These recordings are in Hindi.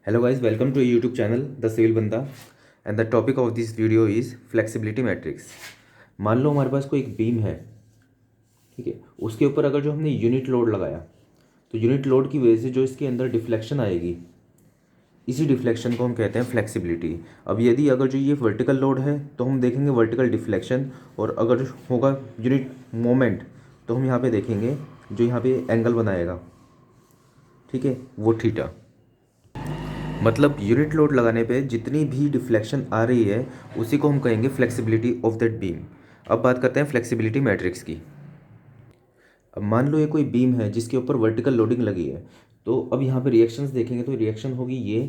Hello guys, welcome to a YouTube channel, The Civil Banda, and the topic of this video is flexibility matrix. मान लो हमारे पास कोई एक बीम है, ठीक है। उसके ऊपर अगर जो हमने यूनिट लोड लगाया तो यूनिट लोड की वजह से जो इसके अंदर डिफ्लेक्शन आएगी, इसी डिफ्लेक्शन को हम कहते हैं फ्लेक्सिबिलिटी। अब यदि अगर जो ये वर्टिकल लोड है तो हम देखेंगे वर्टिकल डिफ्लेक्शन, और अगर होगा यूनिट मोमेंट तो हम यहाँ पे देखेंगे जो यहाँ पे एंगल बनाएगा, ठीक है, वो थीटा। मतलब यूनिट लोड लगाने पे जितनी भी डिफ्लेक्शन आ रही है उसी को हम कहेंगे फ्लेक्सिबिलिटी ऑफ दैट बीम। अब बात करते हैं फ्लेक्सिबिलिटी मैट्रिक्स की। अब मान लो ये कोई बीम है जिसके ऊपर वर्टिकल लोडिंग लगी है, तो अब यहाँ पे रिएक्शंस देखेंगे तो रिएक्शन होगी ये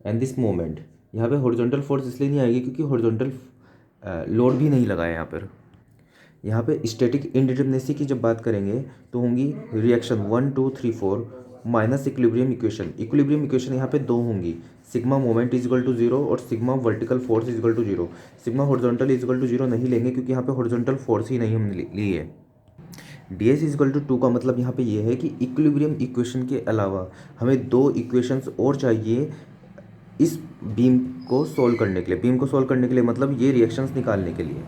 एंड दिस मोमेंट। यहाँ पे हॉरिजॉन्टल फोर्स इसलिए नहीं आएगी क्योंकि हॉरिजॉन्टल लोड भी नहीं लगा है यहाँ पर। यहाँ पे स्टैटिक इंडिटरमिनेसी की जब बात करेंगे तो होंगी reaction 1 2 3 4 minus equilibrium equation. Equilibrium equation यहाँ पे दो होंगी, sigma moment is equal to zero और sigma vertical force is equal to zero. Sigma horizontal is equal to zero नहीं लेंगे क्योंकि यहाँ पे हॉरिजॉन्टल फोर्स ही नहीं हमने ली है। D S is equal to two का मतलब यहाँ पे ये है कि इक्विलिब्रियम इक्वेशन के अलावा हमें दो इक्वेशंस और चाहिए इस बीम को सोल्व करने के लिए। बीम को सोल्व करने के लिए मतलब ये रिएक्शंस निकालने के लिए।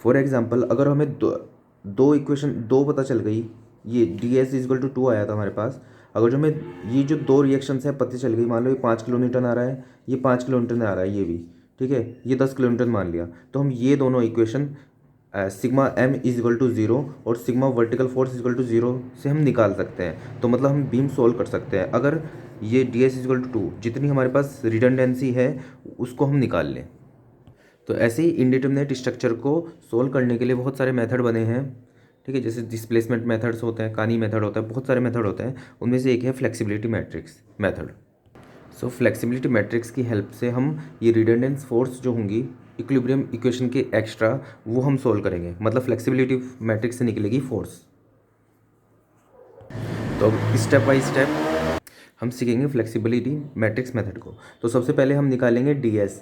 फॉर एग्जाम्पल अगर हमें दो इक्वेशन दो पता चल गई, ये D S is equal to two आया था हमारे पास। अगर जो हमें ये जो दो रिएक्शंस है पता चल गई, मान लो ये 5 किलो न्यूटन आ रहा है, ये 5 किलो न्यूटन आ रहा है, ये भी ठीक है, ये 10 किलो न्यूटन मान लिया, तो हम ये दोनों equation sigma M is equal to zero और sigma vertical force is equal to zero से हम निकाल सकते हैं। तो मतलब हम बीम सोल्व कर सकते हैं अगर ये D S is equal to two, जितनी हमारे पास रिडंडेंसी है उसको हम निकाल लें। तो ऐसे ही इंडिटरमिनेट स्ट्रक्चर को सोल्व करने के लिए बहुत सारे मेथड बने हैं, ठीक है। जैसे डिस्प्लेसमेंट मेथड्स होते हैं, कानी मेथड होता है, बहुत सारे मेथड होते हैं। उनमें से एक है फ्लेक्सिबिलिटी मैट्रिक्स मेथड। सो फ्लेक्सिबिलिटी मैट्रिक्स की हेल्प से हम ये रिडंडेंस फोर्स जो होंगी इक्विलिब्रियम इक्वेशन के एक्स्ट्रा, वो हम सोल्व करेंगे। मतलब फ्लेक्सिबिलिटी मैट्रिक्स से निकलेगी फोर्स। तो अब स्टेप बाय स्टेप हम सीखेंगे फ्लेक्सिबिलिटी मैट्रिक्स मेथड को। तो सबसे पहले हम निकालेंगे डी एस,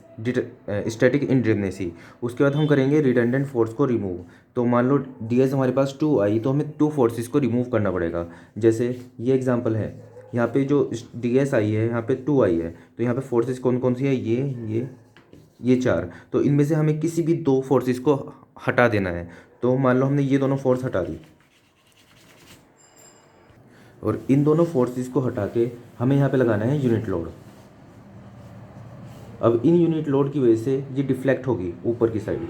स्टैटिक इंडिटरमिनेसी। उसके बाद हम करेंगे रिडंडेंट फोर्स को रिमूव। तो मान लो डी एस हमारे पास टू आई तो हमें टू फोर्सेस को रिमूव करना पड़ेगा। जैसे ये एग्जांपल है, यहाँ पे जो डी एस आई है यहाँ पे टू आई है, तो यहाँ पे फोर्सेस कौन कौन सी है, ये चार। तो इनमें से हमें किसी भी दो फोर्सेस को हटा देना है। तो मान लो हमने ये दोनों फोर्स हटा दी और इन दोनों फोर्सेस को हटा के हमें यहाँ पे लगाना है यूनिट लोड। अब इन यूनिट लोड की वजह से ये डिफ्लेक्ट होगी ऊपर की साइड,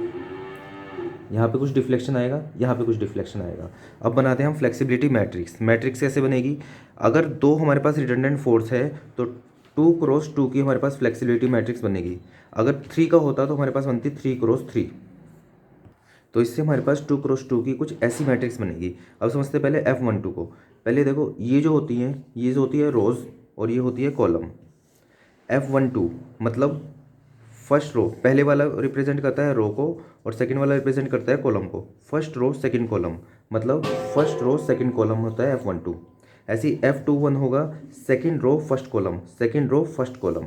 यहाँ पे कुछ डिफ्लेक्शन आएगा, यहाँ पे कुछ डिफ्लेक्शन आएगा। अब बनाते हैं हम फ्लेक्सिबिलिटी मैट्रिक्स। मैट्रिक्स कैसे बनेगी, अगर दो हमारे पास रिडंडेंट फोर्स है तो 2x2 की हमारे पास फ्लेक्सिबिलिटी मैट्रिक्स बनेगी। अगर 3 का होता तो हमारे पास बनती 3x3। तो इससे हमारे पास 2x2 की कुछ ऐसी मैट्रिक्स बनेगी। अब समझते हैं पहले F12 को। पहले देखो ये जो होती हैं, ये जो होती है रोज़ और ये होती है कॉलम। F12 मतलब फर्स्ट रो, पहले वाला रिप्रेजेंट करता है रो को और सेकंड वाला रिप्रेजेंट करता है कॉलम को। फर्स्ट रो सेकंड कॉलम, मतलब फर्स्ट रो सेकंड कॉलम होता है F12। ऐसे ही F21 होगा second row first column, second row first column.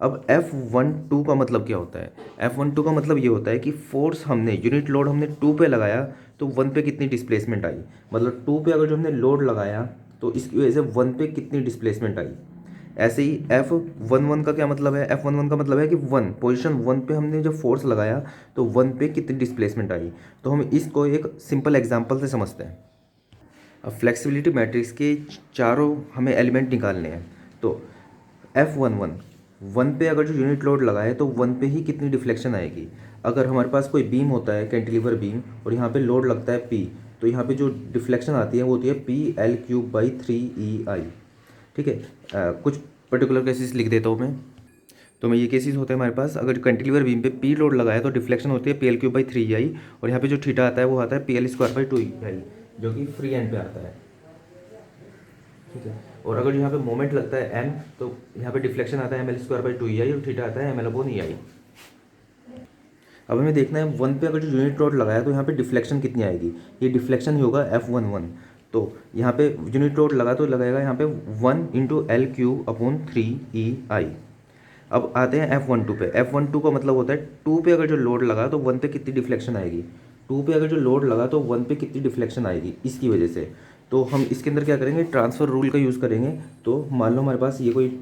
अब F12 का मतलब क्या होता है, F12 का मतलब ये होता है कि फोर्स हमने यूनिट लोड हमने 2 पे लगाया तो 1 पे कितनी डिस्प्लेसमेंट आई। मतलब 2 पे अगर जो हमने लोड लगाया तो इसकी वजह से 1 पे कितनी डिस्प्लेसमेंट आई। ऐसे ही F11 का क्या मतलब है, F11 का मतलब है कि 1 पोजीशन 1 पे हमने जब फोर्स लगाया तो 1 पे कितनी डिस्प्लेसमेंट आई। तो हम इसको एक सिंपल एग्जांपल से समझते हैं। अब फ्लेक्सिबिलिटी मैट्रिक्स के चारों हमें एलिमेंट निकालने हैं। तो F11 1 पे अगर जो यूनिट लोड लगाए तो 1 पे ही कितनी डिफ्लेक्शन आएगी। अगर हमारे पास कोई बीम होता है कैंटिलीवर बीम और यहाँ पे लोड लगता है P, तो यहाँ पे जो डिफ्लेक्शन आती है वो होती है PL3/3EI, ठीक है। कुछ पर्टिकुलर केसेस लिख देता हूँ मैं। तो मैं ये केसेस होते हैं हमारे पास, अगर कैंटिलीवर बीम पे P लोड लगाया तो डिफ्लेक्शन होती है PL3/3EI, और यहाँ पे जो थीटा आता है वो आता है PL²/2EI, जो कि फ्री एंड पे आता है, ठीक है। और अगर यहाँ पे मोमेंट लगता है m तो यहाँ पे डिफ्लेक्शन आता है ML²/2EI और थीटा आता है ML/EI। अब हमें देखना है 1 पे अगर जो यूनिट लोड लगाया तो यहाँ पे डिफ्लेक्शन कितनी आएगी। ये डिफ्लेक्शन ही होगा F11। तो यहाँ पे यूनिट लोड लगा तो लगाएगा यहाँ पे 1 × L³/3EI। अब आते हैं F12 पे। F12 का मतलब होता है 2 पे अगर जो लोड लगा तो 1 पे कितनी डिफ्लेक्शन आएगी। 2 पे अगर जो लोड लगा तो 1 पे कितनी डिफ्लेक्शन आएगी इसकी वजह से। तो हम इसके अंदर क्या करेंगे, ट्रांसफ़र रूल का यूज़ करेंगे। तो मान लो हमारे पास ये कोई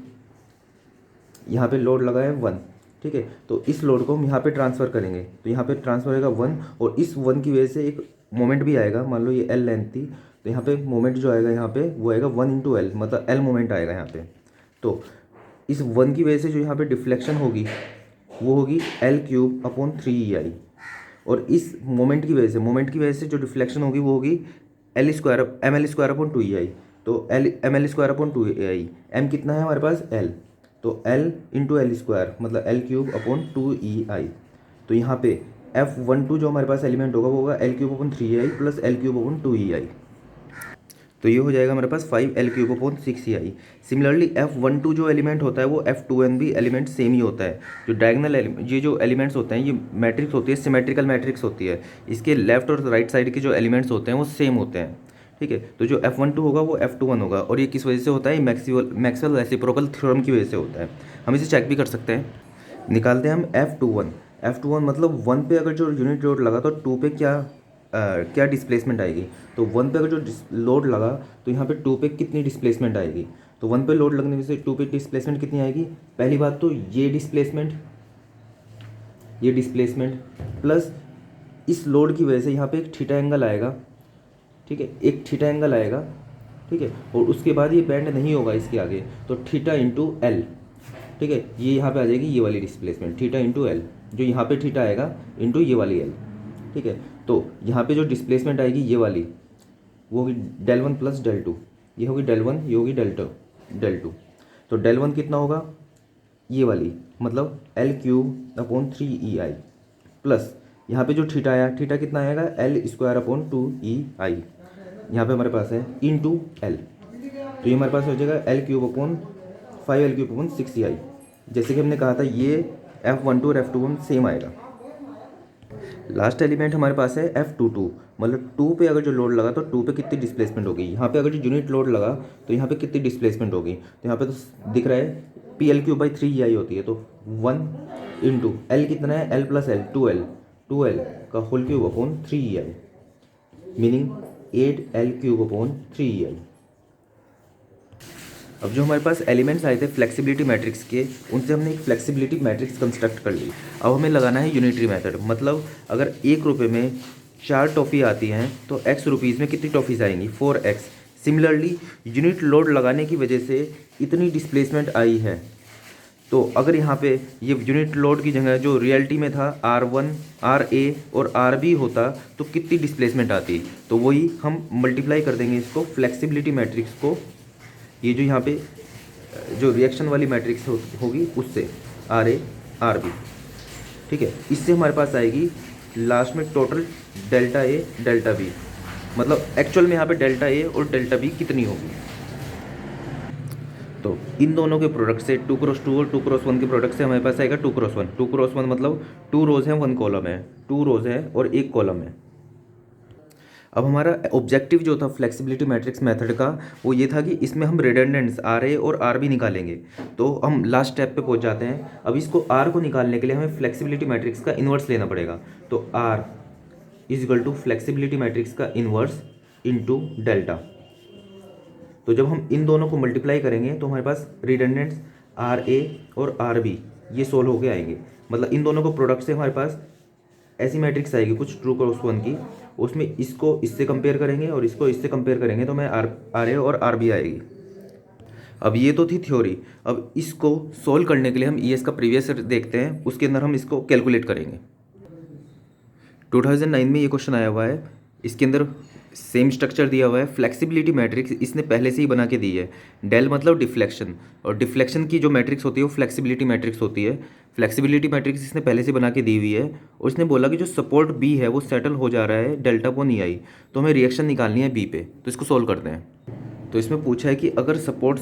यहाँ पे लोड लगा है 1, ठीक है, तो इस लोड को हम यहाँ पे ट्रांसफ़र करेंगे, तो यहाँ पे ट्रांसफ़र होगा 1, और इस 1 की वजह से एक मोमेंट भी आएगा। मान लो ये L लेंथ थी, तो यहाँ पे मोमेंट जो आएगा यहाँ पे वो आएगा 1 × L, मतलब L मोमेंट आएगा यहाँ पे। तो इस 1 की वजह से जो यहाँ पे डिफ्लेक्शन होगी वो होगी L³/3EI, और इस मोमेंट की वजह से जो डिफ्लेक्शन होगी वो होगी mL²/2EI। तो mL²/2EI, m कितना है हमारे पास L, तो L × L² मतलब L³/2EI। तो यहाँ पे F12 जो हमारे पास एलिमेंट होगा वो होगा L³/3EI प्लस L³/2EI। तो ये हो जाएगा हमारे पास 5L³/6EI। सिमिलरली F12 जो एलिमेंट होता है वो F2n भी एलिमेंट सेम ही होता है। जो डायगोनल ये जो एलिमेंट्स होते हैं ये मैट्रिक्स होती है, सिमेट्रिकल मैट्रिक्स होती है। इसके लेफ्ट और राइट साइड के जो एलिमेंट्स होते हैं वो सेम होते हैं, ठीक है। तो जो F12 होगा वो F21 होगा, और ये किस वजह से होता है, मैक्सवेल रेसिप्रोकल थ्योरम की वजह से होता है। हम इसे चेक भी कर सकते हैं, निकालते हैं हम F21 मतलब 1 पे अगर जो यूनिट लोड लगा तो 2 पे क्या डिस्प्लेसमेंट आएगी। तो 1 पे अगर जो लोड लगा तो यहाँ पे 2 पे कितनी डिस्प्लेसमेंट आएगी। तो 1 पे लोड लगने से 2 पे डिस्प्लेसमेंट कितनी आएगी। पहली बात तो ये डिस्प्लेसमेंट प्लस इस लोड की वजह से यहाँ पे एक थीटा एंगल आएगा, ठीक है, एक थीटा एंगल आएगा, ठीक है। और उसके बाद ये बैंड नहीं होगा इसके आगे, तो थीटा × L, ठीक है, ये यहाँ पे आ जाएगी ये वाली डिस्प्लेसमेंट थीटा × L, जो यहाँ पे थीटा आएगा इंटू ये वाली L, ठीक है। तो यहाँ पे जो डिस्प्लेसमेंट आएगी ये वाली वो होगी del1 + del2, ये होगी del1, ये होगी del2। तो del1 कितना होगा, ये वाली मतलब L³/3EI प्लस यहाँ पे जो थीटा आया, थीटा कितना आएगा L²/2EI, यहाँ पे हमारे पास है इंटू L। तो ये हमारे पास हो जाएगा L³/5L³/6EI। जैसे कि हमने कहा था ये F12 और F21 सेम आएगा। लास्ट एलिमेंट हमारे पास है F22, मतलब 2 पे अगर जो लोड लगा तो 2 पे कितनी डिस्प्लेसमेंट होगी। यहाँ पे अगर जो यूनिट लोड लगा तो यहाँ पे कितनी डिस्प्लेसमेंट होगी। तो यहाँ पे तो दिख रहा है PL³/3EI होती है, तो 1 × L कितना है L + L 2L का होल³/3EI, मीनिंग 8L³/3EI। अब जो हमारे पास एलिमेंट्स आए थे फ्लेक्सिबिलिटी मैट्रिक्स के, उनसे हमने एक फ्लेक्सिबिलिटी मैट्रिक्स कंस्ट्रक्ट कर ली। अब हमें लगाना है यूनिटरी मेथड, मतलब अगर 1 रुपये में 4 टॉफ़ी आती हैं तो x रुपीज़ में कितनी टॉफ़ीज़ आएंगी, 4x। सिमिलरली यूनिट लोड लगाने की वजह से इतनी डिस्प्लेसमेंट आई है, तो अगर यहाँ पे ये यूनिट लोड की जगह जो रियलिटी में था R1, RA और RB होता तो कितनी डिस्प्लेसमेंट आती। तो वही हम मल्टीप्लाई कर देंगे इसको फ्लेक्सिबिलिटी मैट्रिक्स को, ये जो यहाँ पे जो रिएक्शन वाली मैट्रिक्स होगी उससे RA RB, ठीक है। इससे हमारे पास आएगी लास्ट में टोटल ΔA ΔB, मतलब एक्चुअल में यहाँ पे ΔA और ΔB कितनी होगी। तो इन दोनों के प्रोडक्ट से 2x2 और 2x1 के प्रोडक्ट से हमारे पास आएगा 2x1। 2x1 मतलब 2 रोज़ हैं 1 कॉलम है, 2 रोज़ है और 1 कॉलम है। अब हमारा ऑब्जेक्टिव जो था फ्लेक्सिबिलिटी मैट्रिक्स मेथड का वो ये था कि इसमें हम रिडंडेंट्स RA और RB निकालेंगे। तो हम लास्ट स्टेप पे पहुंच जाते हैं। अब इसको R को निकालने के लिए हमें फ्लेक्सिबिलिटी मैट्रिक्स का इन्वर्स लेना पड़ेगा। तो R = फ्लेक्सिबिलिटी मैट्रिक्स का इन्वर्स इंटू डेल्टा। तो जब हम इन दोनों को मल्टीप्लाई करेंगे तो हमारे पास रिडंडेंट्स RA और RB ये सोल्व होके आएंगे, मतलब इन दोनों को प्रोडक्ट से हमारे पास ऐसी मैट्रिक्स आएगी कुछ 2x1 की, उसमें इसको इससे कंपेयर करेंगे और इसको इससे कंपेयर करेंगे तो हमें RA और RB आएगी। अब ये तो थी थ्योरी। अब इसको सोल्व करने के लिए हम ES का प्रीवियस देखते हैं, उसके अंदर हम इसको कैलकुलेट करेंगे। 2009 में ये क्वेश्चन आया हुआ है, इसके अंदर सेम स्ट्रक्चर दिया हुआ है। फ्लेक्सिबिलिटी मैट्रिक्स इसने पहले से ही बना के दी है। डेल मतलब डिफ्लेक्शन, और डिफ्लेक्शन की जो मैट्रिक्स होती है वो फ्लेक्सिबिलिटी मैट्रिक्स होती है। फ्लेक्सिबिलिटी मैट्रिक्स इसने पहले से बना के दी हुई है, और इसने बोला कि जो सपोर्ट B है वो सेटल हो जा रहा है ΔE_I, तो हमें रिएक्शन निकालनी है B पे। तो इसको सोल्व करते हैं। तो इसमें पूछा है कि अगर सपोर्ट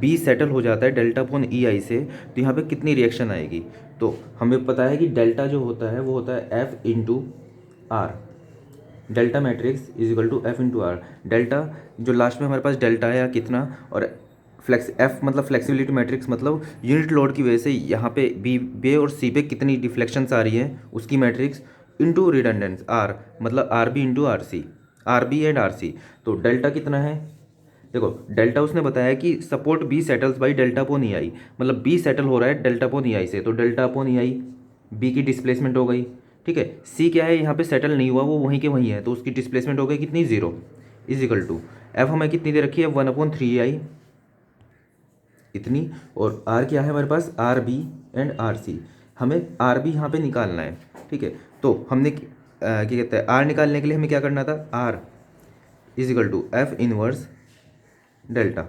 B सेटल हो जाता है ΔE_I से तो यहाँ पे कितनी रिएक्शन आएगी। तो हमें पता है कि डेल्टा जो होता है वो होता है F × R, delta matrix = F × R। Delta जो लास्ट में हमारे पास डेल्टा है या कितना, और F मतलब फ्लेक्सिबिलिटी मैट्रिक्स मतलब यूनिट लोड की वजह से यहाँ पे B और C पे कितनी डिफ्लेक्शंस आ रही है उसकी मैट्रिक्स, इंटू रिडंडेंस R मतलब RB × RC। R B and R C. तो डेल्टा कितना है, देखो डेल्टा उसने बताया कि support B settles by delta upon E I, मतलब बी सेटल हो रहा है डेल्टा अपॉन ई आई से, तो डेल्टा अपॉन ई आई बी की डिस्प्लेसमेंट हो गई। ठीक है, सी क्या है, यहाँ पे सेटल नहीं हुआ, वो वहीं के वहीं है, तो उसकी डिस्प्लेसमेंट हो गई कितनी, 0 इज इक्वल टू एफ हमें कितनी दे रखी है, 1/3 इतनी। और आर क्या है हमारे पास, R B and R C, हमें आर बी यहाँ पे निकालना है। ठीक है, तो हमने क्या कहते हैं, आर निकालने के लिए हमें क्या करना था, R is equal to F inverse delta.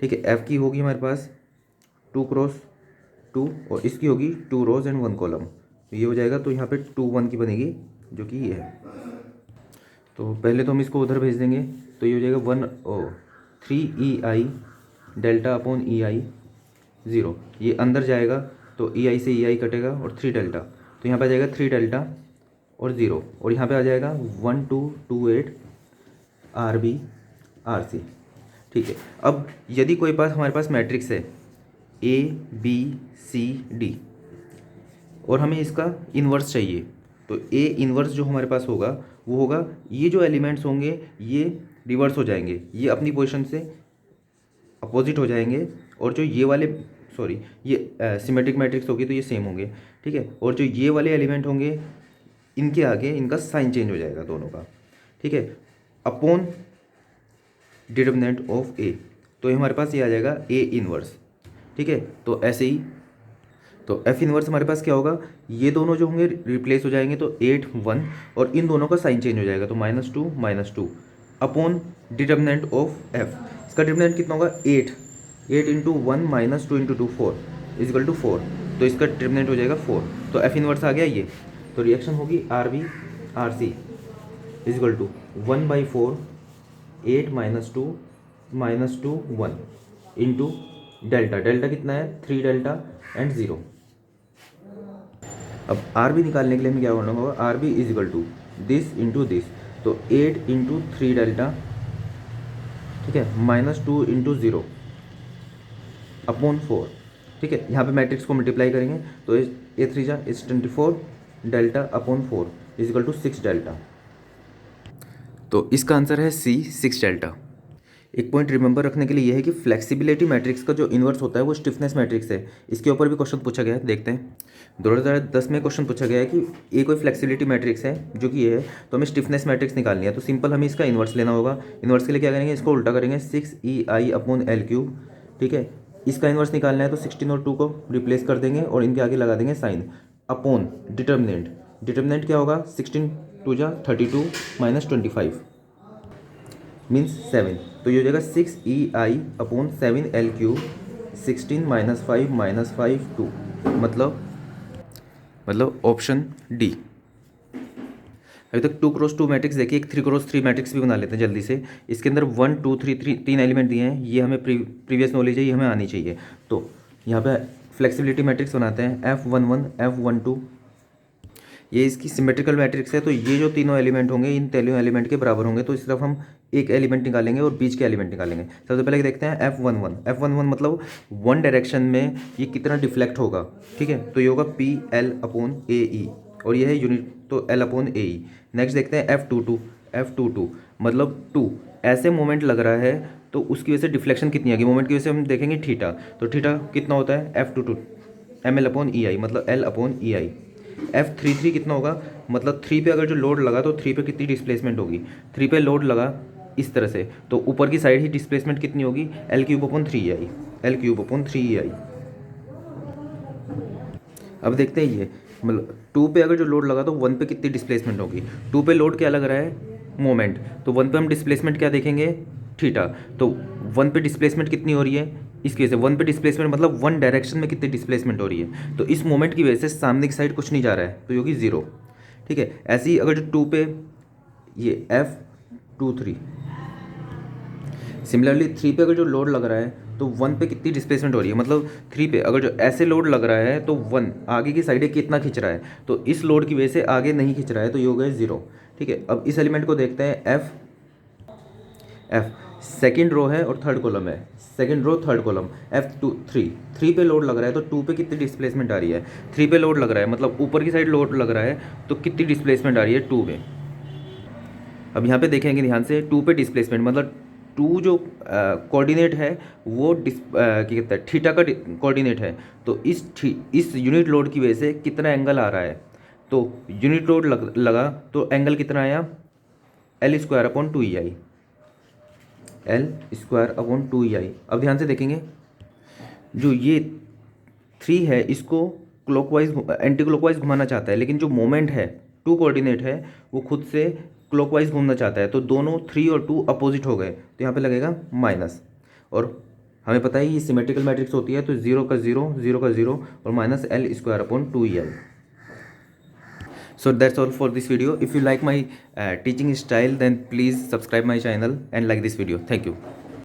ठीक है, एफ की होगी हमारे पास 2x2 और इसकी होगी 2 रोज एंड 1 कॉलम, तो ये हो जाएगा, तो यहाँ पे 2 1 की बनेगी जो कि ये है। तो पहले तो हम इसको उधर भेज देंगे, तो ये हो जाएगा 3 EI डेल्टा अपॉन ई आई 0, ये अंदर जाएगा तो ई आई से ई आई कटेगा और 3 डेल्टा, तो यहाँ पे आ जाएगा 3 डेल्टा और 0, और यहाँ पे आ जाएगा 1228 आर बी आर सी। ठीक है, अब यदि कोई पास हमारे पास मैट्रिक्स है ए बी सी डी और हमें इसका इन्वर्स चाहिए, तो ए इन्वर्स जो हमारे पास होगा वो होगा, ये जो एलिमेंट्स होंगे ये रिवर्स हो जाएंगे, ये अपनी पोजीशन से अपोजिट हो जाएंगे, और जो ये वाले सॉरी ये सिमेट्रिक मैट्रिक्स होगी तो ये सेम होंगे। ठीक है, और जो ये वाले एलिमेंट होंगे इनके आगे इनका साइन चेंज हो जाएगा दोनों का। ठीक है, अपॉन डिटर्मिनेंट ऑफ ए, तो ये हमारे पास ये आ जाएगा ए इनवर्स। ठीक है, तो ऐसे ही तो एफ इनवर्स हमारे पास क्या होगा, ये दोनों जो होंगे रिप्लेस हो जाएंगे, तो 8 1, और इन दोनों का साइन चेंज हो जाएगा, तो -2 अपॉन डिटर्मिनेंट ऑफ एफ। इसका डिटर्मिनेंट कितना होगा, 8 into 1 -2 into 2 4 is equal to 4, तो इसका डिटर्मिनेंट हो जाएगा 4, तो एफ इनवर्स आ गया ये। तो रिएक्शन होगी R B R C is equal to 1/4 8 -2 1 into delta, delta कितना है, 3 डेल्टा एंड 0। अब आर बी निकालने के लिए हमें क्या करना होगा, R B is equal to this into this, तो 8 इंटू 3 डेल्टा, ठीक है, -2 इंटू 0 अपॉन 4। ठीक है, यहाँ पे मैट्रिक्स को मल्टीप्लाई करेंगे तो ए 3 जा is 24 delta upon 4 is equal to 6 delta. तो इसका आंसर है सी 6 डेल्टा। एक पॉइंट रिमेंबर रखने के लिए यह है कि फ्लेक्सिबिलिटी मैट्रिक्स का जो इन्वर्स होता है वो स्टिफनेस मैट्रिक्स है। इसके ऊपर भी क्वेश्चन पूछा गया है, देखते हैं। 2010 में क्वेश्चन पूछा गया है कि ये कोई फ्लेक्सिबिलिटी मैट्रिक्स है जो कि ये है, तो हमें स्टिफनेस मैट्रिक्स निकालनी है, तो सिंपल हमें इसका इन्वर्स लेना होगा। इन्वर्स के लिए क्या करेंगे, इसको उल्टा करेंगे, 6EI अपॉन L3। ठीक है, इसका इन्वर्स निकालना है तो 16 और 2 को रिप्लेस कर देंगे और इनके आगे लगा देंगे साइन, अपॉन डिटर्मिनेंट, डिटर्मिनेंट क्या होगा, 16 2 जा 32 -25 मीन्स 7, तो ये हो जाएगा 6EI अपॉन 7L3 16 -5 -5 2, मतलब ऑप्शन डी। अभी तक 2x2 मैट्रिक्स देखिए, एक 3x3 मैट्रिक्स भी बना लेते हैं जल्दी से। इसके अंदर 1 2 3 3 एलिमेंट दिए हैं, ये हमें प्रीवियस नॉलेज है, ये हमें आनी चाहिए। तो यहाँ पे फ्लेक्सिबिलिटी मैट्रिक्स बनाते हैं, F11 F12, ये इसकी सिमेट्रिकल मैट्रिक्स है, तो ये जो तीनों एलिमेंट होंगे इन तीनों एलिमेंट के बराबर होंगे, तो इस तरफ हम एक एलिमेंट निकालेंगे और बीच के एलिमेंट निकालेंगे। सबसे पहले देखते हैं F11 मतलब वन डायरेक्शन में ये कितना डिफ्लेक्ट होगा। ठीक है, तो ये होगा PL अपॉन AE, और ये है यूनिट, तो L अपॉन AE। नेक्स्ट देखते हैं F22 मतलब 2 ऐसे मोमेंट लग रहा है, तो उसकी वजह से डिफ्लेक्शन कितनी आएगी, मोमेंट की वजह से हम देखेंगे थीटा, तो थीटा कितना होता है F22 ML अपॉन EI मतलब L अपॉन EI। F33 कितना होगा, मतलब 3 पे अगर जो लोड लगा तो 3 पे कितनी डिस्प्लेसमेंट होगी, 3 पे लोड लगा इस तरह से, तो ऊपर की साइड ही डिस्प्लेसमेंट कितनी होगी, L3 upon 3EI, L3 upon 3EI। अब देखते हैं ये, मतलब 2 पे अगर जो लोड लगा तो 1 पे कितनी डिस्प्लेसमेंट होगी, 2 पे लोड क्या लग रहा है, मोमेंट, तो 1 पे हम डिस्प्लेसमेंट क्या देखेंगे, थीटा, तो 1 पे डिस्प्लेसमेंट कितनी हो रही है, इसकी वजह से 1 पे डिस्प्लेसमेंट मतलब वन डायरेक्शन में कितनी डिस्प्लेसमेंट हो रही है, तो इस मोमेंट की वजह से सामने की साइड कुछ नहीं जा रहा है, तो ये होगी 0। ठीक है, ऐसे ही अगर जो 2 पे ये F23, सिमिलरली 3 पे अगर जो लोड लग रहा है तो 1 पे कितनी डिस्प्लेसमेंट हो रही है, मतलब 3 पे अगर जो ऐसे लोड लग रहा है तो 1 आगे की साइड कितना खींच रहा है, तो इस लोड की वजह से आगे नहीं खींच रहा है, तो ये हो गया 0। ठीक है, अब इस एलिमेंट को देखते हैं, F सेकेंड रो है और थर्ड कॉलम है, second row third column, F3 पे लोड लग रहा है तो 2 पे कितनी डिस्प्लेसमेंट आ रही है, 3 पे लोड लग रहा है मतलब ऊपर की साइड लोड लग रहा है, तो कितनी डिस्प्लेसमेंट आ रही है 2 पे, अब यहाँ पे देखेंगे ध्यान से, टू पे डिस्प्लेसमेंट मतलब टू जो कोऑर्डिनेट है वो क्या कहता है थीटा का कोऑर्डिनेट है। तो इस यूनिट लोड की वजह से कितना एंगल आ रहा है, तो यूनिट लोड लगा तो एंगल कितना आया, L square upon 2EI, L square upon 2EI। अब ध्यान से देखेंगे, जो ये 3 है इसको क्लॉकवाइज एंटी क्लॉकवाइज घुमाना चाहता है, लेकिन जो मोमेंट है टू कोऑर्डिनेट है वो खुद से क्लॉकवाइज घूमना चाहता है, तो दोनों 3 और 2 अपोजिट हो गए, तो यहाँ पे लगेगा माइनस। और हमें पता है ये सिमेट्रिकल मैट्रिक्स होती है, तो 0 का 0, 0 का 0 और minus L square upon 2EI। So that's all for this video. If you like my teaching style, then please subscribe my channel and like this video. Thank you.